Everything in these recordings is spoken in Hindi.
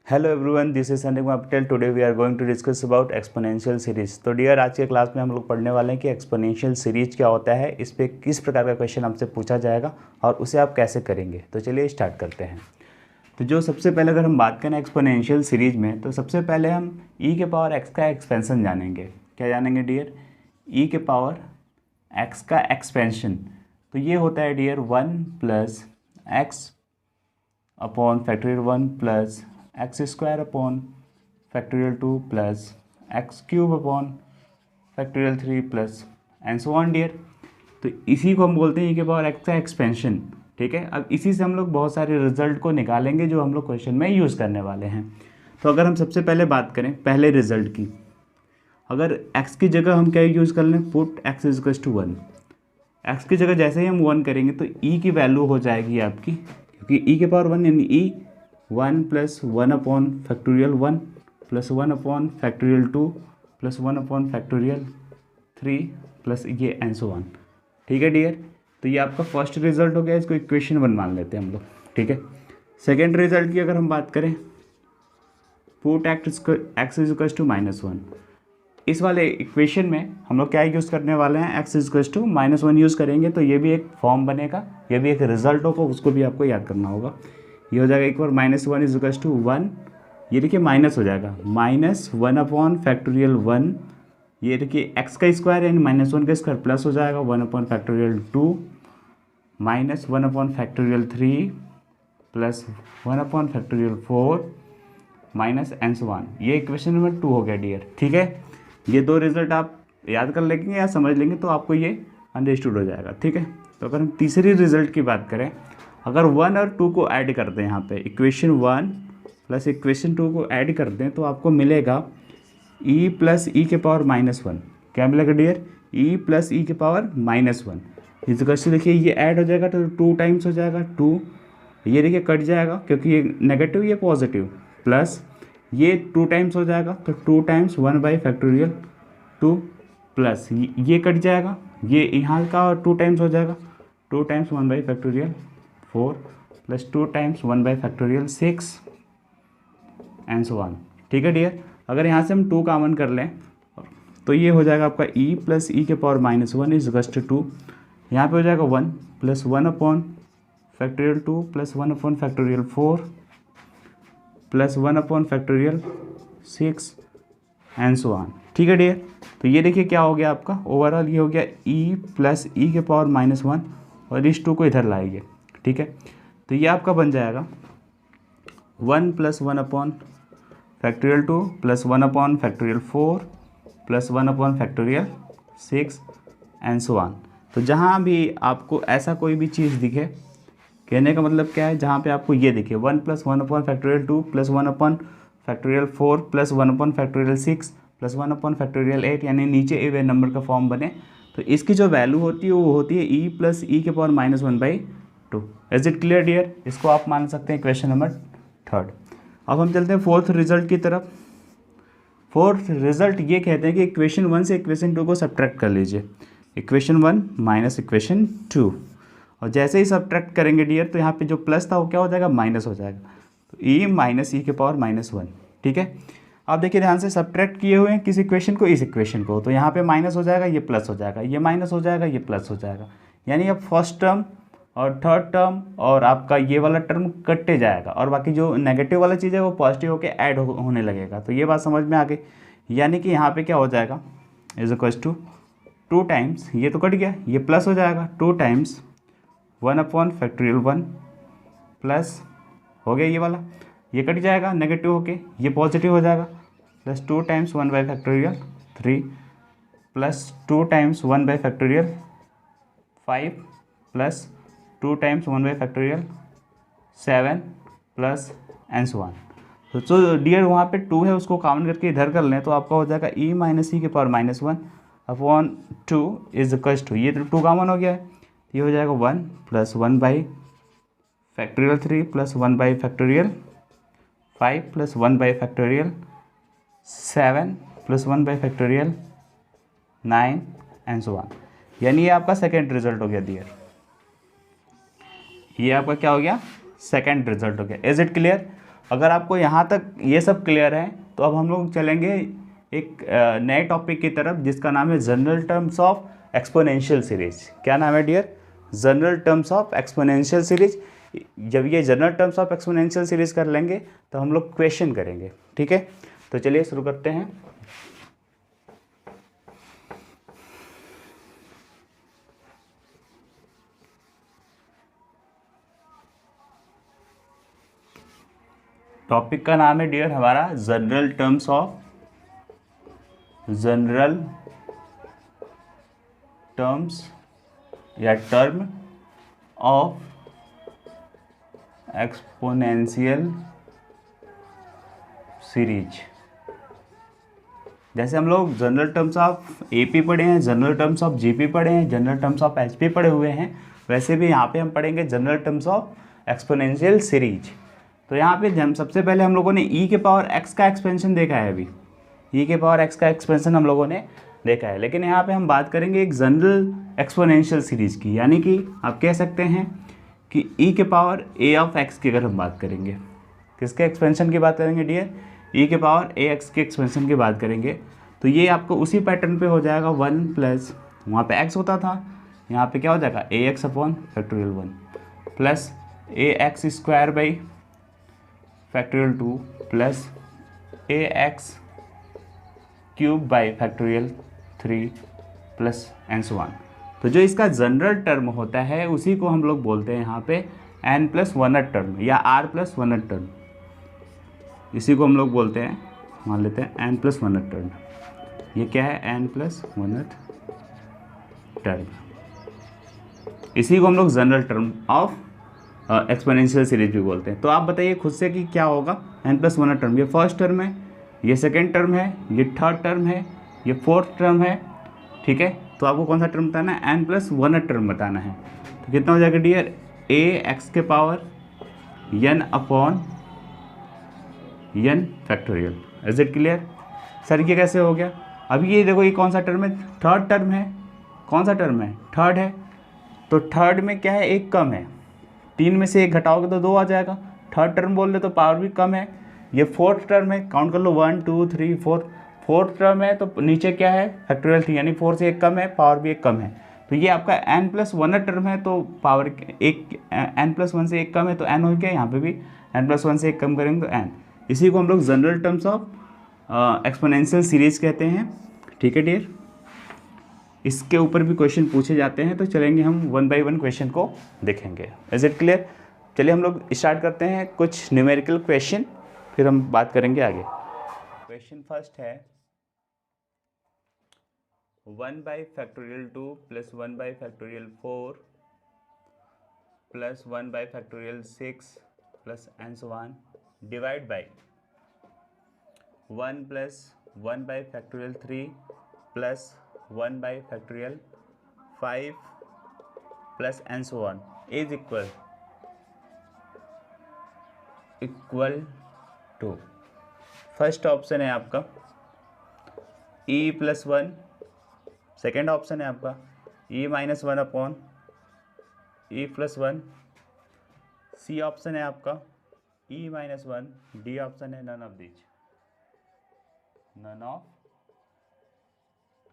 Hello everyone, this is Sandeep Patel. Today we are going to discuss about exponential series. तो डियर, आज के क्लास में हम लोग पढ़ने वाले हैं कि एक्सपोनेंशियल सीरीज क्या होता है, इस पे किस प्रकार का क्वेश्चन हमसे पूछा जाएगा और उसे आप कैसे करेंगे। तो चलिए स्टार्ट करते हैं। तो जो सबसे पहले अगर हम बात करें एक्सपोनेंशियल सीरीज में, तो सबसे पहले हम ई के पावर एक्स का एक्सपेंशन जानेंगे। क्या जानेंगे डियर? ई के पावर एक्स का एक्सपेंशन। तो ये होता है dear 1 plus x upon factorial 1 plus x square upon factorial 2 plus x cube upon factorial 3 plus and so on dear. तो इसी को हम बोलते हैं ई के पावर एक्स का एक्सपेंशन। ठीक है, अब इसी से हम लोग बहुत सारे रिजल्ट को निकालेंगे जो हम लोग क्वेश्चन में यूज़ करने वाले हैं। तो अगर हम सबसे पहले बात करें पहले रिजल्ट की, अगर x की जगह हम क्या यूज़ कर लें, put x is to 1। X की जगह जैसे ही हम 1 करेंगे तो ई की वैल्यू हो जाएगी आपकी, क्योंकि ई के पावर 1 यानी ई 1 plus 1 upon factorial 1 plus 1 upon factorial 2 plus 1 upon factorial 3 plus ये एंड सो ऑन। ठीक है डियर, तो ये आपका फर्स्ट रिजल्ट हो गया। इसको इक्वेशन 1 मान लेते हैं हम लोग। ठीक है, सेकेंड रिजल्ट की अगर हम बात करें, पुट एक्स इज टू -1। इस वाले इक्वेशन में हम लोग क्या यूज़ करने वाले हैं, एक्स इज टू -1 यूज़ करेंगे। तो ये भी एक फॉर्म बनेगा, ये भी एक रिजल्ट होगा, उसको भी आपको याद करना होगा। ये हो जाएगा एक बार -1 इज टू 1। ये देखिए माइनस हो जाएगा, -1 अपॉन फैक्टोरियल 1। ये देखिए एक्स का स्क्वायर यानी -1 का स्क्वायर प्लस हो जाएगा 1 upon factorial 2 -1 upon factorial 3 plus 1 upon factorial 4 minus and so on. ये इक्वेशन नंबर 2 हो गया डियर। ठीक है, ये दो रिजल्ट आप याद कर लेंगे या समझ लेंगे तो आपको ये अंडरस्टूड हो जाएगा। ठीक है, तो अगर हम तीसरी रिजल्ट की बात करें, अगर 1 और 2 को ऐड कर दें, यहाँ पे इक्वेशन 1 प्लस इक्वेशन 2 को ऐड कर दें तो आपको मिलेगा ई प्लस ई के पावर -1। क्या मिलेगा डियर? ई प्लस ई के पावर -1 इस से देखिए ये ऐड हो जाएगा तो 2 टाइम्स हो जाएगा 2। ये देखिए कट जाएगा क्योंकि ये नेगेटिव ये पॉजिटिव, प्लस ये 2 टाइम्स हो जाएगा तो 2 टाइम्स 1 बाई फैक्टोरियल 2 प्लस ये कट जाएगा, ये यहाँ का 2 टाइम्स हो जाएगा 2 times 1 by factorial 4 plus 2 times 1 by factorial 6 and so on. ठीक है डियर, अगर यहाँ से हम 2 कॉमन कर लें तो ये हो जाएगा आपका ई प्लस ई के पावर -1 इज टू 2। यहाँ पे हो जाएगा 1 plus 1 upon factorial 2 plus 1 upon factorial 4 plus 1 upon factorial 6 and so on. ठीक है डियर, तो ये देखिए क्या हो गया आपका ओवरऑल, ये हो गया ई प्लस ई के पावर -1 और इस 2 को इधर लाएंगे। ठीक है, तो ये आपका बन जाएगा 1 plus 1 upon factorial 2 plus 1 upon factorial 4 plus 1 upon factorial 6 and so on. तो जहाँ भी आपको ऐसा कोई भी चीज़ दिखे, कहने का मतलब क्या है, जहाँ पे आपको ये दिखे 1 plus 1 upon factorial 2 plus 1 upon factorial 4 plus 1 upon factorial 6 plus 1 upon factorial 8 यानी नीचे इवन नंबर का फॉर्म बने, तो इसकी जो वैल्यू होती है वो होती है ई प्लस ई के power -1/2। Is it clear dear? इसको आप मान सकते हैं क्वेश्चन नंबर 3। अब हम चलते हैं फोर्थ रिजल्ट की तरफ। फोर्थ रिजल्ट ये कहते हैं कि इक्वेशन 1 से इक्वेशन 2 को सब्ट्रैक्ट कर लीजिए। इक्वेशन 1 माइनस इक्वेशन 2, और जैसे ही सब्ट्रैक्ट करेंगे डियर तो यहाँ पे जो प्लस था वो क्या हो जाएगा, माइनस हो जाएगा। तो ई माइनस ई के पावर -1। ठीक है, आप देखिए ध्यान से, सब्ट्रैक्ट किए हुए हैं किस इक्वेशन को, इस इक्वेशन को, तो यहाँ पे माइनस हो जाएगा, ये प्लस हो जाएगा, ये माइनस हो जाएगा, ये प्लस हो जाएगा। यानी अब फर्स्ट टर्म और थर्ड टर्म और आपका ये वाला टर्म कटते जाएगा और बाकी जो नेगेटिव वाला चीज़ है वो पॉजिटिव होकर ऐड होने लगेगा। तो ये बात समझ में आ गई। यानी कि यहाँ पे क्या हो जाएगा, इज इक्वल टू 2 टाइम्स, ये तो कट गया, ये प्लस हो जाएगा 2 टाइम्स 1 अपॉन फैक्टोरियल 1 प्लस हो गया ये वाला, ये कट जाएगा नेगेटिव होके, ये पॉजिटिव हो जाएगा, plus 2 times 1 by factorial 3 plus 2 times 1 by factorial 5 plus 2 times 1 by factorial 7 plus and so on. तो डियर वहाँ पे 2 है, उसको कॉमन करके इधर कर लें तो आपका हो जाएगा ई माइनस ई के power -1 upon 2 is equal to, ये तो 2 कॉमन हो गया है, ये हो जाएगा 1 plus 1 by factorial 3 plus 1 by factorial 5 plus 1 by factorial 7 plus 1 by factorial 9 and so on. यानी ये आपका सेकेंड रिजल्ट हो गया डियर, ये आपका क्या हो गया, सेकेंड रिजल्ट हो गया। Is it clear? अगर आपको यहाँ तक ये सब क्लियर है तो अब हम लोग चलेंगे एक नए टॉपिक की तरफ जिसका नाम है general terms of exponential series. क्या नाम है dear? General terms of exponential series. जब ये general terms of exponential series कर लेंगे तो हम लोग क्वेश्चन करेंगे, ठीक है। तो चलिए शुरू करते हैं। टॉपिक का नाम है डियर हमारा जनरल टर्म्स या टर्म ऑफ एक्सपोनेंशियल सीरीज। जैसे हम लोग जनरल टर्म्स ऑफ एपी पढ़े हैं, जनरल टर्म्स ऑफ जीपी पढ़े हैं, जनरल टर्म्स ऑफ एचपी पढ़े हुए हैं, वैसे भी यहाँ पे हम पढ़ेंगे general terms of exponential series. तो यहाँ पे हम सबसे पहले हम लोगों ने e के पावर x का एक्सपेंशन देखा है। अभी e के पावर x का एक्सपेंशन हम लोगों ने देखा है, लेकिन यहाँ पे हम बात करेंगे एक जनरल एक्सपोनेंशियल सीरीज की, यानी कि आप कह सकते हैं कि e के पावर a ऑफ x की अगर हम बात करेंगे, किसके एक्सपेंशन की बात करेंगे डियर? e के पावर ax के एक्सपेंशन की बात करेंगे, तो ये आपको उसी पैटर्न पे हो जाएगा 1 प्लस वहाँ पे x होता था, यहाँ पे क्या हो जाएगा ax upon factorial 1 plus ax square by factorial 2 plus ax cube by factorial 3 plus and so on. तो जो इसका जनरल टर्म होता है उसी को हम लोग बोलते हैं यहाँ पे n+1th टर्म या r+1th टर्म, इसी को हम लोग बोलते हैं, मान लेते हैं n+1th टर्म। ये क्या है? n+1th term. इसी को हम लोग general term of exponential series भी बोलते हैं। तो आप बताइए खुद से कि क्या होगा n+1th टर्म? ये फर्स्ट टर्म है, ये सेकेंड टर्म है, ये थर्ड टर्म है, ये फोर्थ टर्म है, ठीक है। तो आपको कौन सा टर्म बताना है? n+1th टर्म बताना है। तो कितना हो जाएगा डियर? ax के power n upon n factorial. Is it clear? Sir ये कैसे हो गया? अभी ये देखो, ये कौन सा टर्म है? थर्ड टर्म है। कौन सा टर्म है? थर्ड है। तो थर्ड में क्या है? एक कम है, 3 में से 1 घटाओगे तो 2 आ जाएगा। थर्ड टर्म बोल रहे तो पावर भी कम है। ये फोर्थ टर्म है, काउंट कर लो 1 2 3 4। फोर्थ टर्म है तो नीचे क्या है? फैक्टोरियल 3, यानी 4 से 1 कम है, पावर भी 1 कम है। तो ये आपका n+1th टर्म है, तो पावर एक n+1 से 1 कम है तो n हो गया। यहाँ पे भी n+1 से 1 कम करेंगे तो n। इसी को हम लोग general terms of exponential series कहते हैं, ठीक है डियर। इसके ऊपर भी क्वेश्चन पूछे जाते हैं, तो चलेंगे हम 1 बाय 1 क्वेश्चन को देखेंगे। Is it clear? चलिए हम लोग स्टार्ट करते हैं कुछ न्यूमेरिकल क्वेश्चन, फिर हम बात करेंगे आगे। क्वेश्चन फर्स्ट है 1 by factorial 2 plus 1 by factorial 4 plus 1 by factorial 6 plus and so on divide by 1 plus 1 by factorial 3 plus 1 by factorial 5 plus and so on is equal to. First option है आपका e+1, सेकेंड ऑप्शन है आपका e-1 अपॉन e+1, सी ऑप्शन है आपका e-1, डी ऑप्शन है नन ऑफ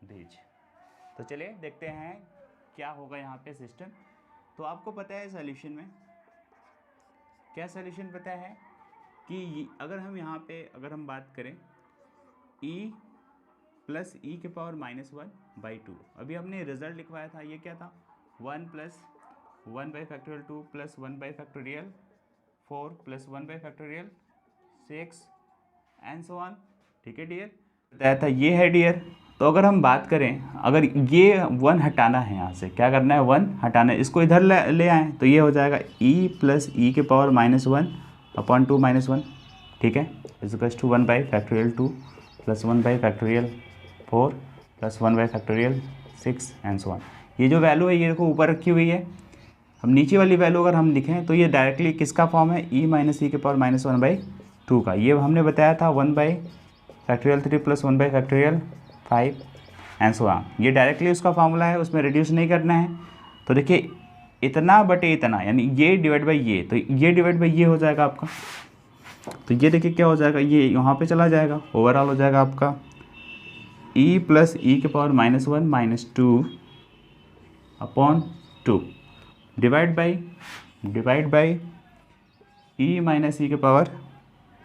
दीज। तो चलिए देखते हैं क्या होगा यहाँ पे सिस्टम। तो आपको पता है सॉल्यूशन में क्या सॉल्यूशन पता है कि अगर हम यहाँ पे अगर हम बात करें e प्लस ई के पावर -1/2, अभी हमने रिजल्ट लिखवाया था, ये क्या था 1 plus 1 by factorial 2 plus 1 by factorial 4 plus 1 by factorial 6 and so on, ठीक है डियर, बताया था ये है डियर। तो अगर हम बात करें, अगर ये 1 हटाना है यहाँ से, क्या करना है 1 हटाना है, इसको इधर ले आएँ तो ये हो जाएगा e प्लस ई के पावर -1/2 -1, ठीक है, is to 1 by factorial 2 plus 1 by factorial 4 plus 1 by factorial 6 and so on. ये जो वैल्यू है ये देखो ऊपर रखी हुई है, हम नीचे वाली वैल्यू अगर हम लिखें तो ये डायरेक्टली किसका फॉर्म है e माइनस ई के पावर -1/2 का। ये हमने बताया था 1 by factorial 3 plus 1 by factorial 5 and so on. ये डायरेक्टली उसका फार्मूला है, उसमें रिड्यूस नहीं करना है। तो देखिए इतना बटे इतना, यानी ये डिवाइड बाई ये, तो ये डिवाइड बाई ये हो जाएगा आपका, तो ये देखिए क्या हो जाएगा, ये यहाँ पे चला जाएगा, ओवरऑल हो जाएगा आपका e प्लस ई के power -1 -2 upon 2 divide by e minus e के पावर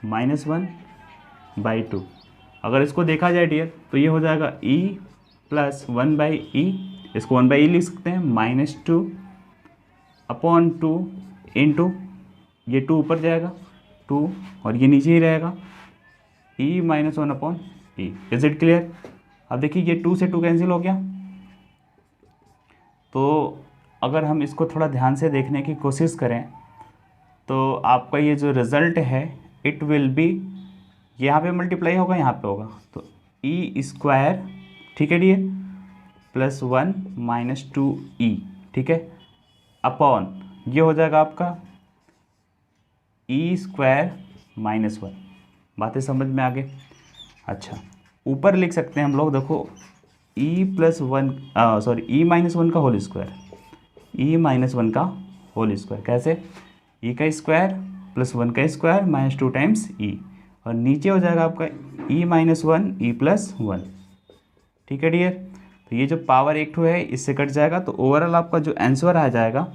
-1/2। अगर इसको देखा जाए डियर तो ये हो जाएगा e प्लस 1/e, इसको 1/e लिख सकते हैं, -2 अपॉन 2 इंटू ये 2 ऊपर जाएगा 2 और ये नीचे ही रहेगा e -1 upon E. Is it clear? अब देखिए ये 2 से 2 कैंसिल हो गया। तो अगर हम इसको थोड़ा ध्यान से देखने की कोशिश करें तो आपका ये जो रिज़ल्ट है इट विल बी, यहाँ पे मल्टीप्लाई होगा, यहाँ पे होगा, तो ई स्क्वायर, ठीक है डियर, प्लस 1 -2e, ठीक है, अपॉन ये हो जाएगा आपका ई स्क्वायर -1। बातें समझ में आ गई? अच्छा, ऊपर लिख सकते हैं हम लोग, देखो ई -1 का होल स्क्वायर, ई -1 का होल स्क्वायर कैसे, ई का स्क्वायर प्लस 1 का स्क्वायर -2 टाइम्स ई, और नीचे हो जाएगा आपका ई -1 ई प्लस 1, ठीक है डियर। तो ये जो पावर एक ठो है इससे कट जाएगा, तो ओवरऑल आपका जो आंसर आ जाएगा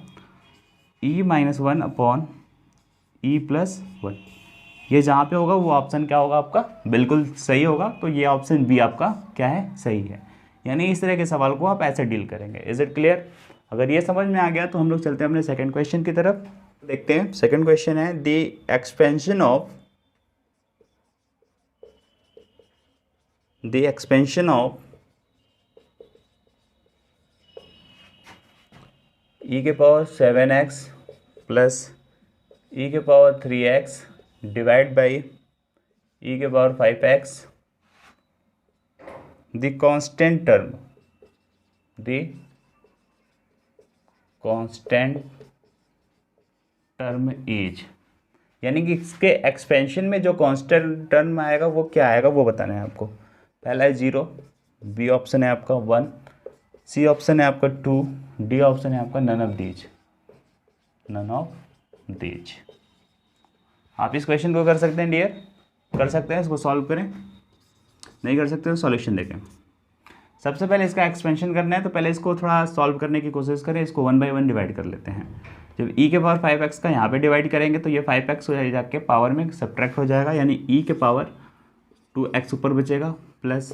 ई -1 अपॉन ई प्लस 1। ये जहाँ पे होगा वो ऑप्शन क्या होगा आपका, बिल्कुल सही होगा। तो ये ऑप्शन बी आपका क्या है, सही है। यानी इस तरह के सवाल को आप ऐसे डील करेंगे। Is it clear? अगर ये समझ में आ गया तो हम लोग चलते हैं अपने सेकंड क्वेश्चन की तरफ। देखते हैं सेकंड क्वेश्चन है द एक्सपेंशन ऑफ e के पावर 7x प्लस e के power 3x divide by e के power 5x the constant term is, यानी कि इसके एक्सपेंशन में जो कांस्टेंट टर्म आएगा वो क्या आएगा वो बताना है आपको। पहला है 0, बी ऑप्शन है आपका 1, सी ऑप्शन है आपका 2, डी ऑप्शन है आपका नन ऑफ दीज। आप इस क्वेश्चन को कर सकते हैं डियर, कर सकते हैं, इसको सॉल्व करें, नहीं कर सकते तो सॉल्यूशन देखें। सबसे पहले इसका एक्सपेंशन करना है तो पहले इसको थोड़ा सॉल्व करने की कोशिश करें। इसको 1/1 डिवाइड कर लेते हैं। जब e के पावर 5x का यहाँ पे डिवाइड करेंगे तो ये 5x हो जाके पावर में सब्ट्रैक्ट हो जाएगा, यानी e के पावर 2x ऊपर बचेगा प्लस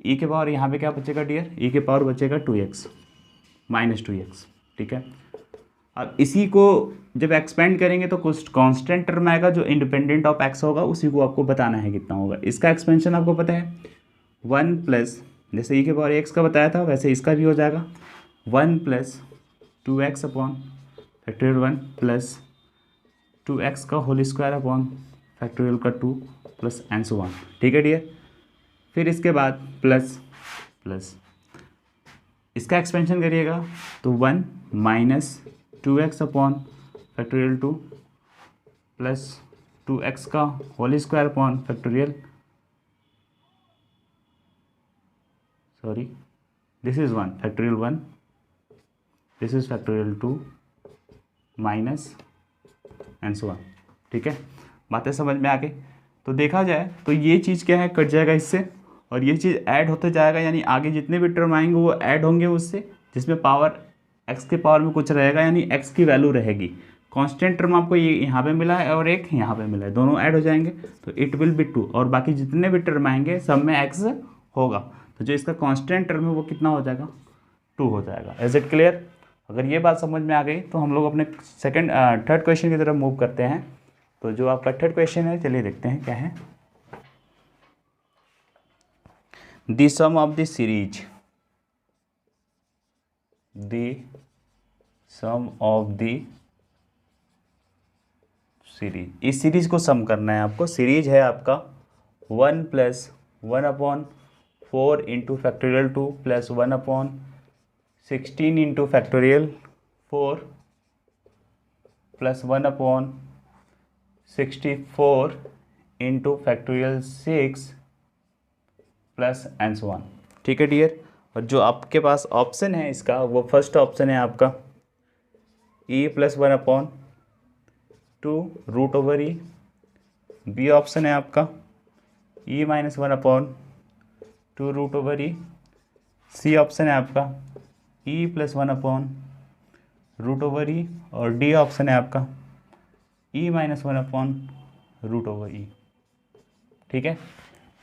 e के पावर यहाँ पे क्या बचेगा डियर, e के पावर बचेगा 2x -2x, ठीक है। अब इसी को जब एक्सपेंड करेंगे तो कुछ कांस्टेंट टर्म आएगा जो इंडिपेंडेंट ऑफ x होगा, उसी को आपको बताना है कितना होगा। इसका एक्सपेंशन आपको पता है 1 प्लस, जैसे e के पावर x का बताया था वैसे इसका भी हो जाएगा 1 plus 2x upon factorial 1 plus 2x का होल स्क्वायर अपॉन फैक्टोरियल का 2 प्लस एंड सो ऑन, ठीक है डियर। फिर इसके बाद प्लस इसका एक्सपेंशन करिएगा तो 1 minus 2x upon factorial 2 plus 2x का whole square upon factorial, sorry this is 1 factorial 1, this is factorial 2 minus and so on, ठीक है। बातें समझ में आ गई? तो देखा जाए तो ये चीज़ क्या है, कट जाएगा इससे और ये चीज़ ऐड होते जाएगा, यानी आगे जितने भी टर्म आएंगे वो ऐड होंगे उससे, जिसमें पावर x के पावर में कुछ रहेगा, यानी x की वैल्यू रहेगी। कांस्टेंट टर्म आपको ये यहाँ पे मिला है और एक यहाँ पे मिला है, दोनों ऐड हो जाएंगे तो इट विल बी 2, और बाकी जितने भी टर्म आएंगे सब में x होगा। तो जो इसका कांस्टेंट टर्म है वो कितना हो जाएगा, 2 हो जाएगा। Is it clear? अगर ये बात समझ में आ गई तो हम लोग अपने थर्ड क्वेश्चन की तरफ मूव करते हैं। तो जो आपका थर्ड क्वेश्चन है चलिए देखते हैं क्या है। The sum of the series, इस सीरीज को सम करना है आपको। सीरीज है आपका 1 plus 1 upon 4 into factorial 2 plus 1 upon 16 into factorial 4 plus 1 upon 64 into factorial 6 plus and so on, ठीक है डियर। और जो आपके पास ऑप्शन है इसका वो फर्स्ट ऑप्शन है आपका e plus 1 upon 2 root over e B option है आपका e minus 1/2 root over e. C option है आपका e plus 1 root over e. और डी ऑप्शन है आपका e minus 1 root over e. ठीक है,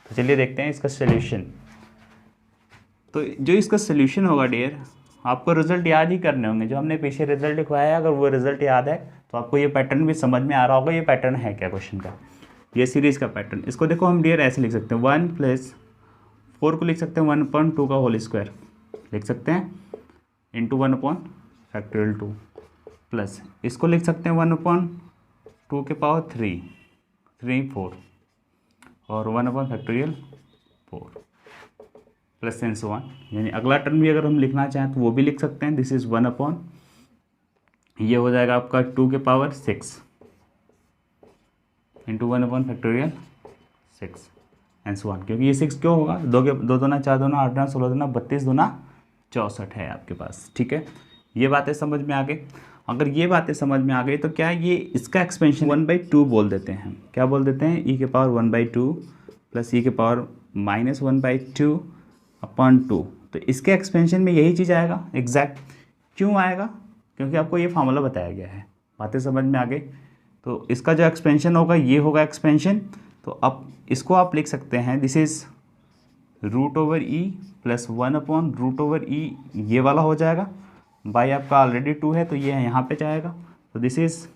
तो चलिए देखते हैं इसका सोल्यूशन। तो जो इसका सोल्यूशन होगा डियर, आपको रिजल्ट याद ही करने होंगे, जो हमने पीछे रिजल्ट लिखवाया है। अगर वो रिजल्ट याद है तो आपको ये पैटर्न भी समझ में आ रहा होगा, ये पैटर्न है क्या क्वेश्चन का, ये सीरीज़ का पैटर्न। इसको देखो हम डियर ऐसे लिख सकते हैं, 1+4 को लिख सकते हैं 1/2 का होल स्क्वायर लिख सकते हैं, इंटू 1/2 प्लस इसको लिख सकते हैं 1/2 के पावर 3 4 और 1/4 प्लस एंड सो ऑन। यानी अगला टर्म भी अगर हम लिखना चाहें तो वो भी लिख सकते हैं, दिस इज 1/, ये हो जाएगा आपका 2 के power 6 into 1/6 and so on. क्योंकि ये 6 क्यों होगा, 2 दूना 4 दूना 8 दूना 16 दूना 32 दूना 64 है आपके पास। ठीक है, ये बातें समझ में आ गई। अगर ये बातें समझ में आ गई तो क्या ये इसका एक्सपेंशन 1/2 बोल देते हैं, क्या बोल देते हैं, ई के पावर 1/2 प्लस ई के पावर माइनस 1/2/2। तो इसके एक्सपेंशन में यही चीज़ आएगा एग्जैक्ट। क्यों आएगा, क्योंकि आपको ये फार्मूला बताया गया है। बातें समझ में आ गई। तो इसका जो एक्सपेंशन होगा ये होगा एक्सपेंशन। तो अब इसको आप लिख सकते हैं, this is root over e plus 1/√ई, ये वाला हो जाएगा। बाई आपका ऑलरेडी 2 है तो ये यहाँ पे जाएगा। तो this is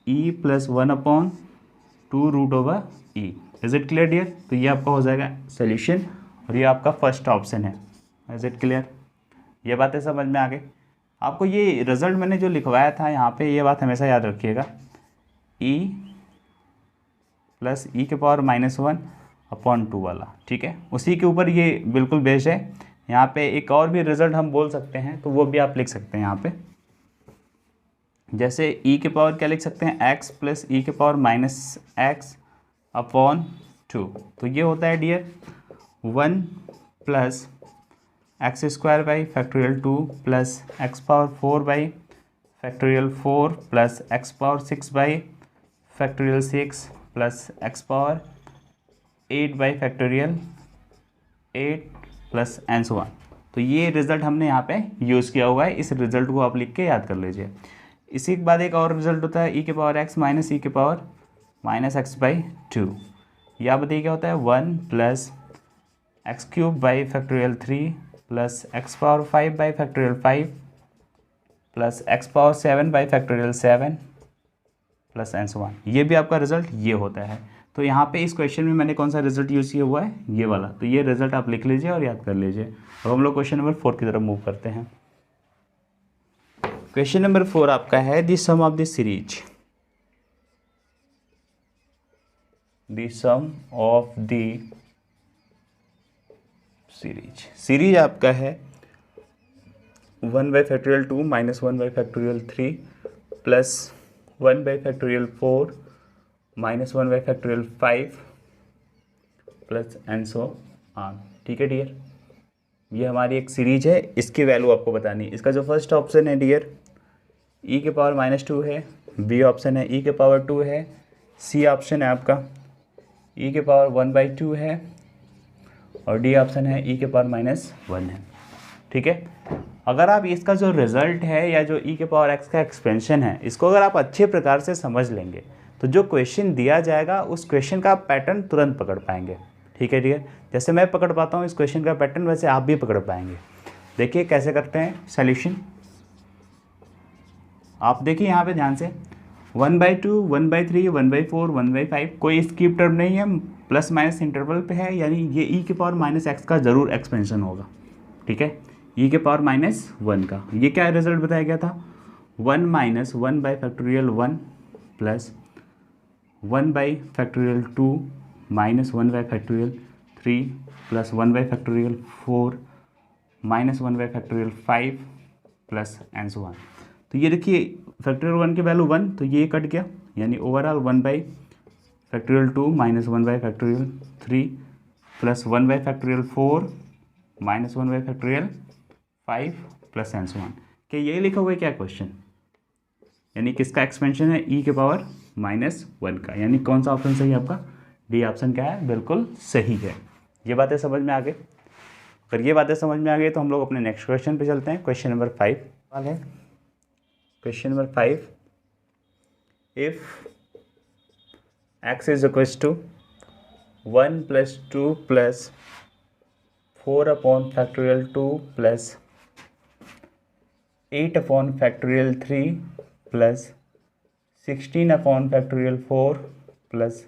e plus 1/2 root over e. Is it clear dear. तो ये आपका हो जाएगा सोल्यूशन और ये आपका फर्स्ट ऑप्शन है। इज़ इट क्लियर, ये बातें समझ में आ गई। आपको ये रिजल्ट मैंने जो लिखवाया था यहाँ पे, ये बात हमेशा याद रखिएगा, ई प्लस ई के पावर -1/2 वाला। ठीक है, उसी के ऊपर ये बिल्कुल बेस्ड है। यहाँ पे एक और भी रिजल्ट हम बोल सकते हैं, तो वो भी आप लिख सकते हैं यहाँ पे। जैसे ई के पावर क्या लिख सकते हैं, x प्लस ई के पावर -x/2। तो ये होता है dear 1 plus x² 2 plus x⁴/4 plus x⁴6/6 plus x⁴8/8 plus and so on. तो ये रिजल्ट हमने यहाँ पे यूज़ किया हुआ है। इस रिजल्ट को आप लिख के याद कर लीजिए। इसी के बाद एक और रिजल्ट होता है, ई के पावर x माइनस ई के पावर -x/2। या बताइए क्या होता है, 1 plus x³ plus x⁵5 plus x⁴7 plus and so on. ये भी आपका रिजल्ट ये होता है। तो यहाँ पे इस क्वेश्चन में मैंने कौन सा रिजल्ट यूज़ किया हुआ है, ये वाला। तो ये रिजल्ट आप लिख लीजिए और याद कर लीजिए। अब हम लोग क्वेश्चन नंबर 4 की तरफ मूव करते हैं। क्वेश्चन नंबर 4 आपका है, the sum of the series, the sum of the series आपका है 1/2 minus 1/3 plus 1/4 minus 1/5 plus and so on. ठीक है डियर, ये हमारी एक सीरीज है, इसकी वैल्यू आपको बतानी है। इसका जो फर्स्ट ऑप्शन है डियर, ई के पावर -2 है, बी ऑप्शन है ई के पावर 2 है, सी ऑप्शन है आपका ई के पावर 1/2 है और डी ऑप्शन है ई के पावर -1 है। ठीक है, अगर आप इसका जो रिजल्ट है या जो ई के पावर एक्स का एक्सपेंशन है, इसको अगर आप अच्छे प्रकार से समझ लेंगे तो जो क्वेश्चन दिया जाएगा उस क्वेश्चन का पैटर्न तुरंत पकड़ पाएंगे। ठीक है डियर, जैसे मैं पकड़ पाता हूँ इस क्वेश्चन का पैटर्न, वैसे आप भी पकड़ पाएंगे। देखिए कैसे करते हैं सॉल्यूशन। आप देखिए यहाँ पे ध्यान से, 1/2 1/3 1/4 1/5, कोई स्किप टर्म नहीं है, प्लस माइनस इंटरवल पे है, यानी ये ई के पावर -x का ज़रूर एक्सपेंशन होगा। ठीक है, ई के पावर -1 का ये क्या रिजल्ट बताया गया था, 1 minus 1/1 plus 1/2 minus 1/3 plus 1/4 minus 1/5 plus and so on. तो ये देखिए फैक्टोरियल 1 की वैल्यू 1, तो ये कट गया, यानी overall 1/2 minus 1/3 plus 1/4 minus 1/5 plus and so on. क्या ये लिखा हुआ है क्या क्वेश्चन, यानी किसका एक्सपेंशन है, ई के पावर -1 का, यानी कौन सा ऑप्शन सही है आपका, डी ऑप्शन क्या है, बिल्कुल सही है। ये बातें समझ में आ गई। अगर ये बातें समझ में आ गई तो हम लोग अपने नेक्स्ट क्वेश्चन पे चलते हैं। क्वेश्चन नंबर 5 है। Question number 5, if x is equal to 1 + 2 + 4 upon factorial 2 + 8 upon factorial 3 + 16 upon factorial 4 +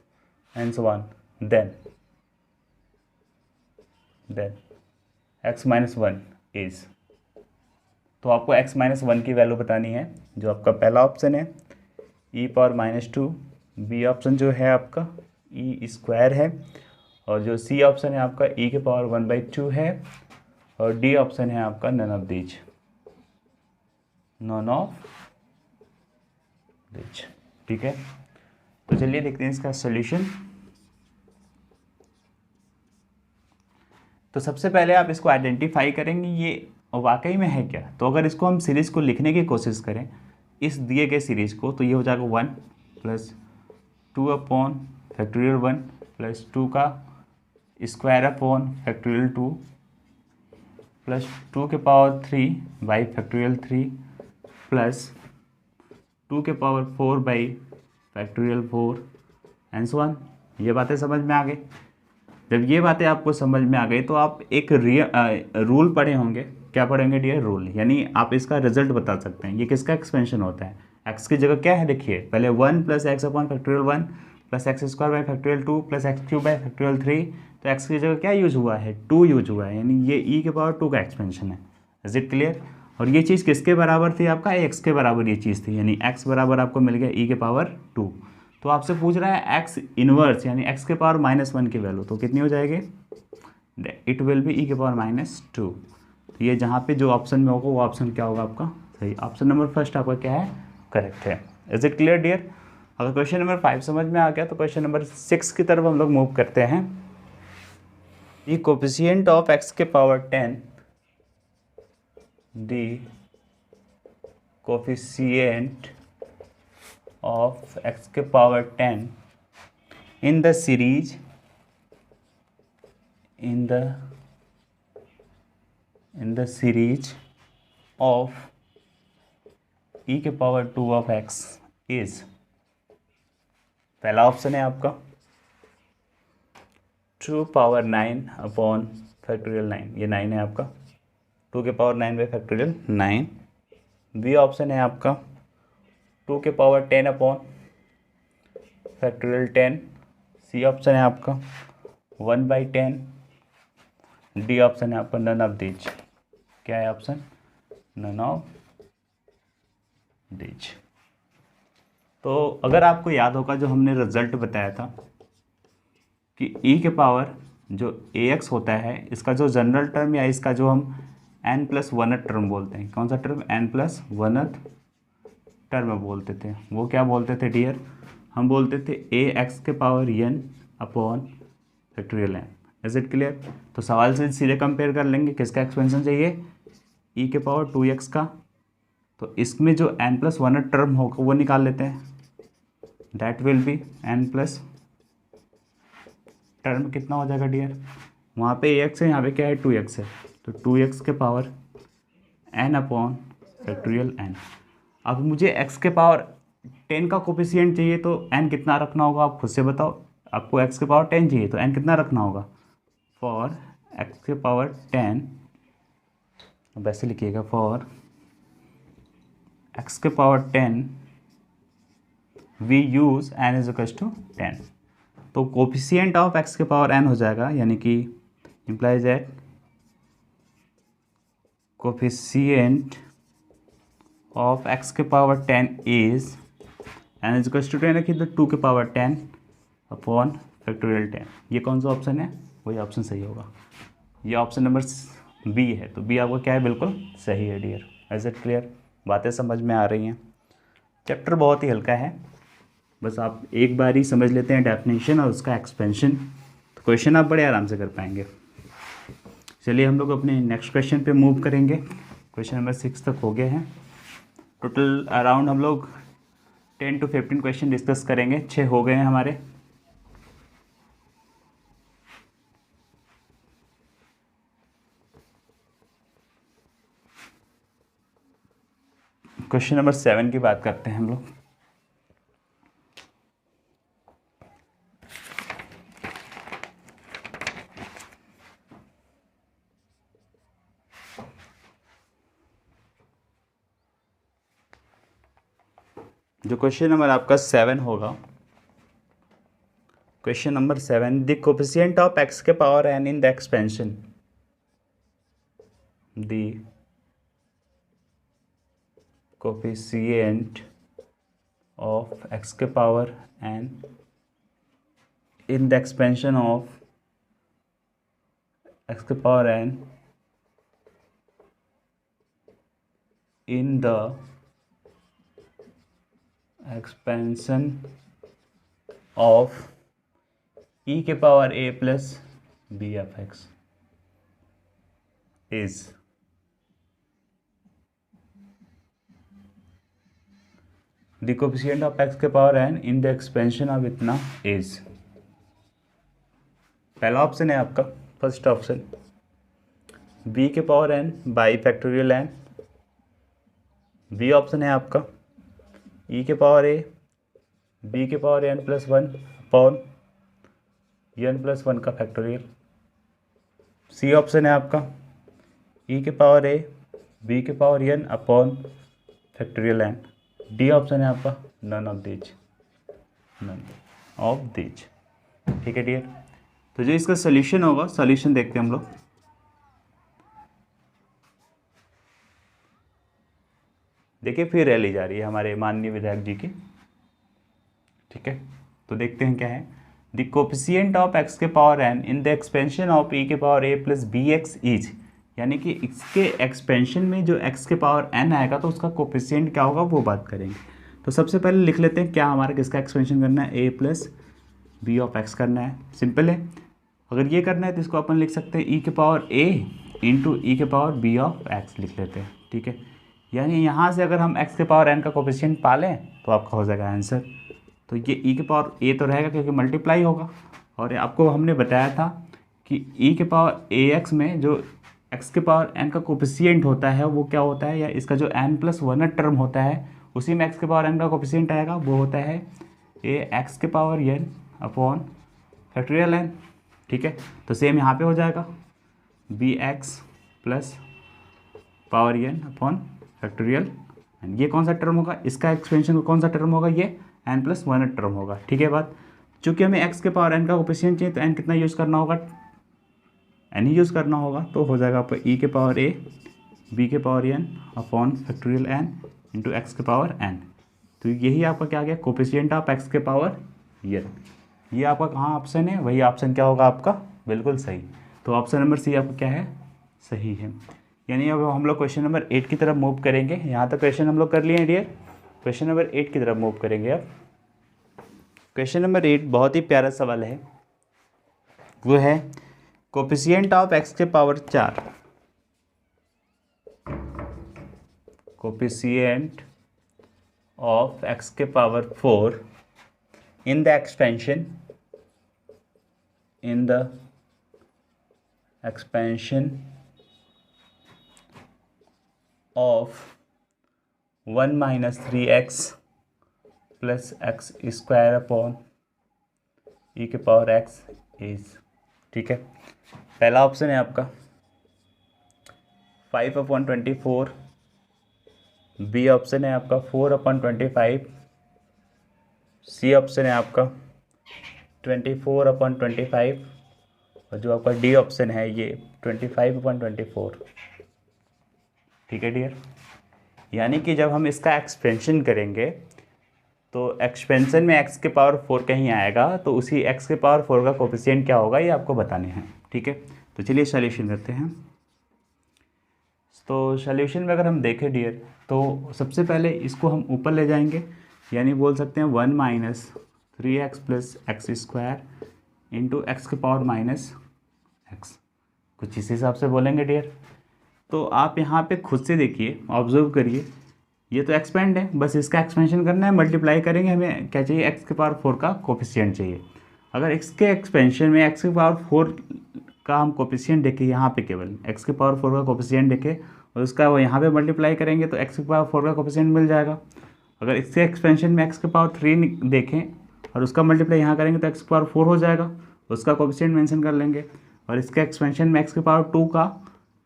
and so on, then x - 1 is, तो आपको x - 1 की वैल्यू बतानी है। जो आपका पहला ऑप्शन है e⁻², बी ऑप्शन जो है आपका e² है, और जो सी ऑप्शन है आपका e⁻1/2 है, और डी ऑप्शन है आपका नन ऑफ दीज। ठीक है, तो चलिए देखते हैं इसका सॉल्यूशन। तो सबसे पहले आप इसको आइडेंटिफाई करेंगे ये वाकई में है क्या। तो अगर इसको हम सीरीज़ को लिखने की कोशिश करें, इस दिए गए सीरीज़ को, तो ये हो जाएगा 1 + 2 अपॉन फैक्टोरियल 1 + 2 का स्क्वायर अपॉन फैक्टोरियल 2 + 2 के पावर 3 बाई फैक्टोरियल 3 + 2 के power 4 by factorial 4 and so on. ये बातें समझ में आ गई। जब ये बातें आपको समझ में आ गई तो आप एक रूल पढ़े होंगे। क्या पढ़ेंगे डियर? रूल। यानी आप इसका रिजल्ट बता सकते हैं। ये किसका एक्सपेंशन होता है? एक्स की जगह क्या है देखिए, पहले 1 + x upon factorial 1 + x² by factorial 2 + x³ by factorial 3। तो x की जगह क्या यूज हुआ है? 2 यूज हुआ है, यानी ये e⁻2 का एक्सपेंशन है। Is it clear? और ये चीज़ किसके बराबर थी? आपका x के बराबर ये चीज़ थी, यानी x बराबर आपको मिल गया e⁻2। तो आपसे पूछ रहा है x इनवर्स यानी x के पावर -1 की वैल्यू, तो कितनी हो जाएगी? It will be e⁻2। तो ये जहाँ पे जो ऑप्शन में होगा वो ऑप्शन क्या होगा आपका? सही। ऑप्शन नंबर फर्स्ट आपका क्या है? करेक्ट है। Is it clear dear? अगर क्वेश्चन नंबर 5 समझ में आ गया तो क्वेश्चन नंबर 6 की तरफ हम लोग मूव करते हैं। ये कोफिशिएंट ऑफ x के power 10, the coefficient of x के power 10 in the series of e के पावर 2 of x is, पहला ऑप्शन है आपका 2 पावर 9 अपॉन फैक्टोरियल 9, ये 9 है आपका, 2 के power 9 by factorial 9। B option है आपका 2 के power 10 upon factorial 10। C option है आपका 1/10। डी ऑप्शन है आपका नन ऑफ दीज। क्या है ऑप्शन? None of these. तो अगर आपको याद होगा जो हमने रिजल्ट बताया था कि e के पावर जो ax होता है, इसका जो जनरल टर्म या इसका जो हम n+1th टर्म बोलते हैं, कौन सा टर्म? n+1th टर्म बोलते थे। वो क्या बोलते थे डियर? हम बोलते थे ax के power n upon factorial n। Is it clear? तो सवाल से सीधे कंपेयर कर लेंगे, किसका एक्सपेंशन चाहिए? e के पावर 2x का। तो इसमें जो n+1th टर्म होगा वो निकाल लेते हैं, that will be n+ term कितना हो जाएगा डियर? वहाँ पे ax है, यहाँ पे क्या है? 2x है, तो 2x के power n upon factorial n। अब मुझे x के पावर 10 का कोफिशिएंट चाहिए, तो n कितना रखना होगा आप खुद से बताओ। आपको x के पावर 10 चाहिए तो n कितना रखना होगा? फॉर x के पावर 10, अब ऐसे लिखिएगा, फॉर x के power 10 we use n is equal to 10। तो कोफिशिएंट ऑफ x के पावर n हो जाएगा, यानी कि implies that coefficient of x के power 10 is n is equal to 10 रखिए, तो 2 के पावर 10 अपॉन फैक्टोरियल 10। ये कौन सा ऑप्शन है? वही ऑप्शन सही होगा। ये ऑप्शन नंबर बी है, तो बी आपका क्या है? बिल्कुल सही है डियर। Is it clear? बातें समझ में आ रही हैं? चैप्टर बहुत ही हल्का है, बस आप एक बार ही समझ लेते हैं डेफिनेशन और उसका एक्सपेंशन, तो क्वेश्चन आप बड़े आराम से कर पाएंगे। चलिए हम लोग अपने नेक्स्ट क्वेश्चन पे मूव करेंगे। क्वेश्चन नंबर 6 तक हो गए हैं। टोटल अराउंड हम लोग 10 to 15 क्वेश्चन डिस्कस करेंगे। 6 हो गए हैं हमारे। क्वेश्चन नंबर 7 की बात करते हैं हम लोग। जो क्वेश्चन नंबर आपका 7 होगा, question number 7, the coefficient of x के power n in the expansion, the coefficient of x के power n in the expansion of x के power n in the expansion of e के power a plus b of x is the coefficient of x के power n in the expansion of इतना इज। पहला ऑप्शन है आपका, फर्स्ट ऑप्शन, b के power n by factorial n। B option है आपका e के पावर a b के power n plus 1 upon n plus 1 का फैक्टोरियल। सी ऑप्शन है आपका e के पावर a b के power n upon factorial n। D option है आपका none of these, none of these. ठीक है डियर, तो जो इसका सोल्यूशन होगा, सोल्यूशन देखते हैं हम लोग। देखिए फिर रैली जा रही है हमारे माननीय विधायक जी की। ठीक है, तो देखते हैं क्या है। द कोफिशिएंट ऑफ x के power n in the expansion of e के power a plus b x is, यानी कि इसके एक्सपेंशन में जो x के पावर n आएगा तो उसका कोफिशिएंट क्या होगा वो बात करेंगे। तो सबसे पहले लिख लेते हैं क्या हमारा किसका एक्सपेंशन करना है, a plus b of x करना है। सिंपल है, अगर ये करना है तो इसको अपन लिख सकते हैं e के पावर a इंटू ई के पावर b ऑफ x लिख लेते हैं। ठीक है, यानी यहाँ से अगर हम x के पावर n का कोफिशिएंट पा लें तो आपका हो जाएगा आंसर। तो ये e के पावर a तो रहेगा क्योंकि मल्टीप्लाई होगा, और आपको हमने बताया था कि e के पावर ax में जो x के पावर n का कोफिशिएंट होता है वो क्या होता है, या इसका जो n प्लस 1 टर्म होता है उसी में x के पावर n का कोफिशिएंट आएगा, वो होता है ax के power n upon factorial n। ठीक है, तो सेम यहाँ पे हो जाएगा bx plus power n upon factorial n। ये कौन सा टर्म होगा, इसका एक्सपेंशन का कौन सा टर्म होगा, ये n प्लस 1 टर्म होगा। ठीक है बात, चूँकि हमें x के पावर n का कोफिशिएंट चाहिए तो n कितना यूज़ करना होगा, n ही यूज़ करना होगा। तो हो जाएगा आपका e के पावर a b के power n upon factorial n into x के पावर n। तो यही आपका क्या आ गया, कोफिशिएंट ऑफ x के पावर n। ये आपका कहाँ ऑप्शन है, वही ऑप्शन क्या होगा आपका, बिल्कुल सही। तो ऑप्शन नंबर सी आपका क्या है, सही है। यानी अब हम लोग क्वेश्चन नंबर 8 की तरफ मूव करेंगे। यहाँ तक क्वेश्चन हम लोग कर लिए हैं डियर, क्वेश्चन नंबर 8 की तरफ मूव करेंगे। अब क्वेश्चन नंबर 8 बहुत ही प्यारा सवाल है, वो है कोफिशिएंट ऑफ x के पावर 4, कोफिशिएंट ऑफ x के power 4 in the expansion, in the expansion of 1 minus 3x plus x square upon e के पावर x इज। ठीक है, पहला ऑप्शन है आपका 5/24, बी ऑप्शन है आपका 4/25, सी ऑप्शन है आपका 24/25, और जो आपका डी ऑप्शन है ये 25/24। ठीक है डियर, यानी कि जब हम इसका एक्सपेंशन करेंगे तो एक्सपेंशन में x के पावर 4 कहीं आएगा तो उसी x के पावर 4 का कोफिशिएंट क्या होगा ये आपको बताने हैं। ठीक है, तो चलिए सॉल्यूशन करते हैं। तो सॉल्यूशन में अगर हम देखें डियर, तो सबसे पहले इसको हम ऊपर ले जाएंगे, यानी बोल सकते हैं 1 minus 3x plus x square into x के पावर माइनस x, कुछ इस हिसाब से बोलेंगे डियर। तो आप यहाँ पे खुद से देखिए, ऑब्जर्व करिए, ये तो एक्सपेंड है, बस इसका एक्सपेंशन करना है, मल्टीप्लाई करेंगे, हमें क्या चाहिए, x के पावर 4 का कोफिशिएंट चाहिए। अगर x के एक्सपेंशन में x के पावर 4 का हम कोफिशिएंट देखें, यहाँ पे केवल x के पावर 4 का कोफिशिएंट देखें, और उसका वो यहाँ पे मल्टीप्लाई करेंगे तो x की पावर 4 का कोफिशिएंट मिल जाएगा। अगर इसके एक्सपेंशन में x की पावर 3 देखें और उसका मल्टीप्लाई यहाँ करेंगे तो x की पावर 4 हो जाएगा, उसका कोफिशिएंट मेंशन कर लेंगे। और इसके एक्सपेंशन में x की पावर 2 का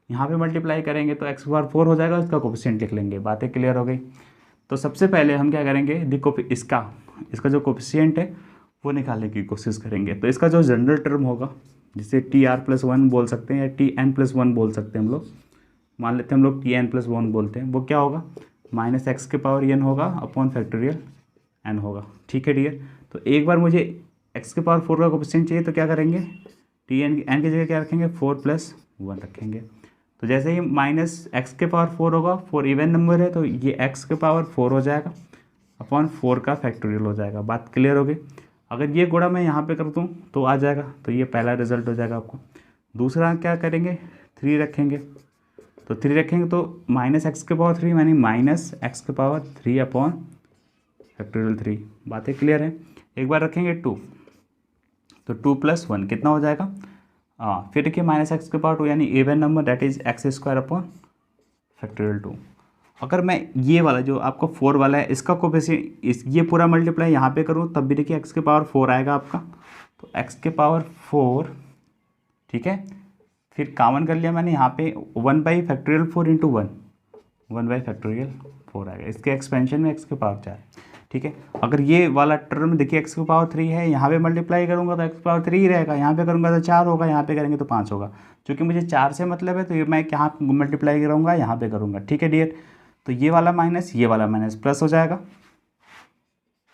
यहाँ पे मल्टीप्लाई करेंगे तो x की पावर 4 हो जाएगा, इसका कोफिशिएंट लिख लेंगे। बातें क्लियर हो गई। तो सबसे पहले हम क्या करेंगे, इसका जो कोफिशिएंट है वो निकालने की कोशिश करेंगे। तो इसका जो जनरल टर्म होगा, जिसे TR+1 बोल सकते हैं या TN+1 बोल सकते हैं हम लोग, मान लेते हैं हम लोग TN+1 बोलते हैं, वो क्या होगा, -x के पावर n होगा अपॉन फैक्टोरियल n होगा। ठीक है डियर। तो एक बार मुझे x के पावर 4 का कोफिशिएंट चाहिए तो क्या करेंगे, n की जगह क्या रखेंगे, 4+1 रखेंगे। तो जैसे ही -x के पावर 4 होगा, 4 इवन नंबर है तो ये x के पावर 4 हो जाएगा अपॉन 4 का फैक्टोरियल हो जाएगा। बात क्लियर हो गई। अगर ये गुणा मैं यहाँ पे कर दूँ तो आ जाएगा, तो ये पहला रिजल्ट हो जाएगा आपको। दूसरा क्या करेंगे, 3 रखेंगे। तो 3 रखेंगे तो -x के पावर 3 यानी -x के पावर 3 अपॉन फैक्टोरियल 3। बातें क्लियर है। एक बार रखेंगे 2, तो 2+1 कितना हो जाएगा, फिर देखिए -x के पावर 2 यानी even number, that is x² upon factorial 2। अगर मैं ये वाला जो आपको 4 वाला है इसका कोफिशिएंट ये पूरा मल्टीप्लाई यहाँ पे करूँ तब भी देखिए x के पावर 4 आएगा आपका। तो x के पावर 4, ठीक है, फिर कॉमन कर लिया मैंने यहाँ पे 1/4 इंटू 1/4 आएगा। इसके एक्सपेंशन में x के पावर 4। ठीक है। अगर ये वाला टर्म देखिए x की पावर 3 है, यहाँ पे मल्टीप्लाई करूँगा तो x की पावर 3 ही रहेगा, यहाँ पे करूँगा तो 4 होगा, यहाँ पे करेंगे तो 5 होगा। क्योंकि मुझे 4 से मतलब है तो ये मैं यहाँ मल्टीप्लाई करूँगा, यहाँ पे करूँगा। ठीक है डियर। तो ये वाला माइनस, ये वाला माइनस, प्लस हो जाएगा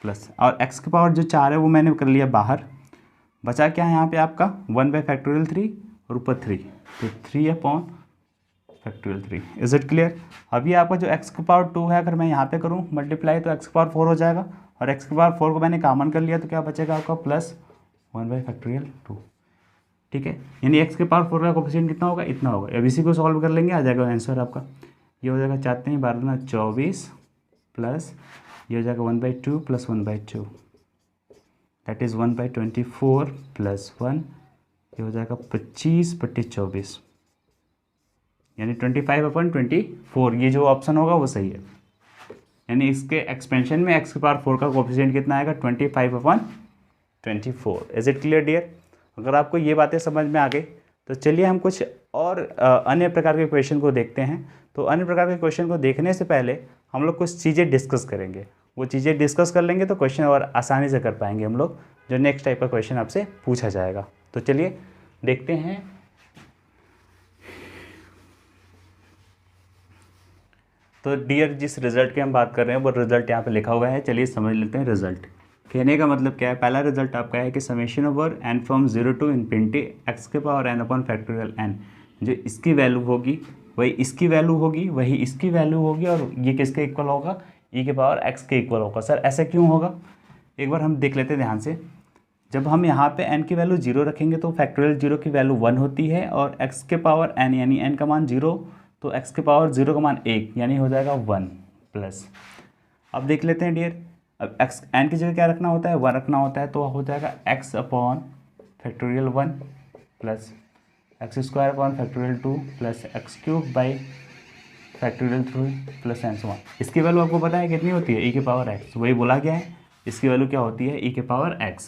प्लस, और x की पावर जो 4 है वो मैंने कर लिया बाहर। बचा क्या है यहाँ पे आपका 1/3 और ऊपर 3, तो 3/3। Is it clear. अभी आपका जो x की पावर 2 है अगर मैं यहाँ पे करूँ मल्टीप्लाई तो x की पावर 4 हो जाएगा, और x की पावर 4 को मैंने कॉमन कर लिया तो क्या बचेगा आपका +1/2। ठीक है। यानी x के पावर 4 का कोफिशिएंट कितना होगा, इतना होगा। अब इसी को सॉल्व कर लेंगे, आ जाएगा आंसर आपका। ये हो जाएगा 4×3=12 प्लस ये हो जाएगा 1/2 + 1/2, दैट इज़ 1/24 + 1, ये हो जाएगा 25/24 यानी 25/24। ये जो ऑप्शन होगा वो सही है। यानी इसके एक्सपेंशन में x की पावर 4 का कोफिशिएंट कितना आएगा, 25/24। Is it clear dear. अगर आपको ये बातें समझ में आ गई तो चलिए हम कुछ और अन्य प्रकार के क्वेश्चन को देखते हैं। तो अन्य प्रकार के क्वेश्चन को देखने से पहले हम लोग कुछ चीज़ें डिस्कस करेंगे। वो चीज़ें डिस्कस कर लेंगे तो क्वेश्चन और आसानी से कर पाएंगे हम लोग, जो नेक्स्ट टाइप का क्वेश्चन आपसे पूछा जाएगा। तो चलिए देखते हैं। तो डियर, जिस रिजल्ट की हम बात कर रहे हैं वो रिजल्ट यहाँ पे लिखा हुआ है। चलिए समझ लेते हैं रिजल्ट। कहने का मतलब क्या है, पहला रिजल्ट आपका है कि summation over n from 0 to infinity x के power n upon factorial n, जो इसकी वैल्यू होगी वही इसकी वैल्यू होगी, वही इसकी वैल्यू होगी, और ये किसके इक्वल होगा, e के पावर x के इक्वल होगा। सर ऐसा क्यों होगा, एक बार हम देख लेते हैं ध्यान से। जब हम यहाँ पे n की वैल्यू 0 रखेंगे तो फैक्टोरियल 0 की वैल्यू 1 होती है, और x के पावर n यानी n का मान 0, तो x के पावर 0 का मान 1 यानी हो जाएगा 1 प्लस। अब देख लेते हैं डियर, अब x n की जगह क्या रखना होता है, 1 रखना होता है, तो हो जाएगा x upon factorial 1 plus x² upon factorial 2 plus x³ by factorial 3 plus and so on. इसकी वैल्यू आपको पता है कितनी होती है, e के पावर x। वही बोला गया है, इसकी वैल्यू क्या होती है, e के पावर x।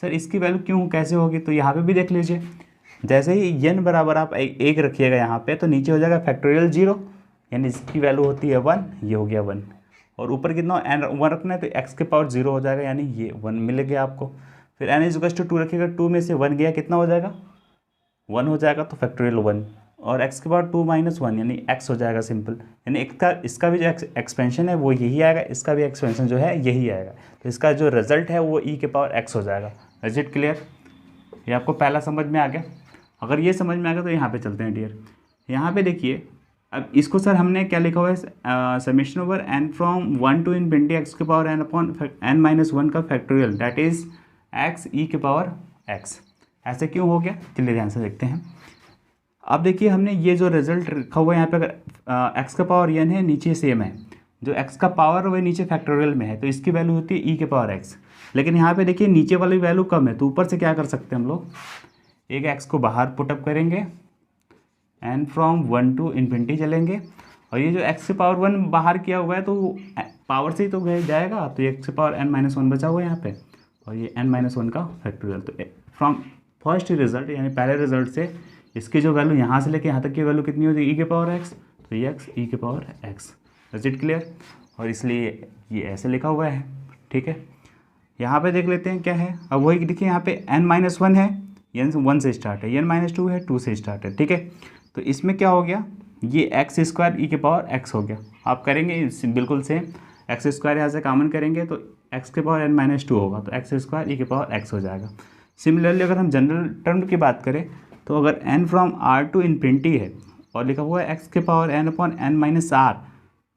सर इसकी वैल्यू क्यों कैसे होगी, तो यहाँ पे भी देख लीजिए। जैसे ही n बराबर आप 1 रखिएगा यहाँ पे, तो नीचे हो जाएगा फैक्टोरियल 0 यानी इसकी वैल्यू होती है 1, ये हो गया 1, और ऊपर कितना n 1 रखना है तो x के पावर 0 हो जाएगा यानी ये 1 मिल गया आपको। फिर n = 2 रखिएगा, 2 में से 1 गया कितना हो जाएगा, 1 हो जाएगा, तो फैक्टोरियल 1, और x के पावर 2 - 1 यानी x हो जाएगा सिंपल। यानी इसका भी जो एक्सपेंशन है वो यही आएगा, इसका भी एक्सपेंशन जो है यही आएगा, तो इसका जो रिजल्ट है वो e के पावर x हो जाएगा। Is it clear. ये आपको पहला समझ में आ गया। अगर ये समझ में आ गया तो यहाँ पे चलते हैं डियर। यहाँ पे देखिए, अब इसको सर हमने क्या लिखा हुआ है, summation over n from 1 to infinity x के पावर n अपॉन n-1 का factorial, that is x e के पावर x। ऐसे क्यों हो गया, चलिए ध्यान से देखते हैं। अब देखिए हमने ये जो रिजल्ट रखा हुआ है यहाँ पे, अगर x का पावर n है, नीचे सेम है, जो x का पावर वही नीचे फैक्टोरियल में है, तो इसकी वैल्यू होती है e के पावर x। लेकिन यहाँ पे देखिए नीचे वाली वैल्यू कम है, तो ऊपर से क्या कर सकते हैं हम लोग, एक x को बाहर पुटअप करेंगे, n फ्रॉम 1 to इन्फिनिटी चलेंगे, और ये जो x की पावर 1 बाहर किया हुआ है तो पावर से ही तो जाएगा, तो ये x की पावर n-1 बचा हुआ है यहाँ पे, और ये n-1 का फैक्टोरियल। तो फ्रॉम फर्स्ट रिजल्ट यानी पहले रिजल्ट से इसकी जो वैल्यू यहाँ से लेके यहाँ तक की वैल्यू कितनी होती है, e के पावर x, तो ये x e के power x। Is it clear? और इसलिए ये ऐसे लिखा हुआ है। ठीक है, यहाँ पे देख लेते हैं क्या है। अब वही देखिए यहाँ पे n-1 है, n 1 से स्टार्ट है, n-2 है 2 से स्टार्ट है। ठीक है, तो इसमें क्या हो गया, ये एक्स स्क्वायर ई के पावर एक्स हो गया। आप करेंगे बिल्कुल सेम, एक्स स्क्वायर यहाँ से कॉमन करेंगे तो एक्स के पावर n-2 होगा, तो एक्स स्क्वायर ई के पावर एक्स हो जाएगा। सिमिलरली अगर हम जनरल टर्म की बात करें तो अगर n from r to infinity है और लिखा हुआ है एक्स के पावर n/n-r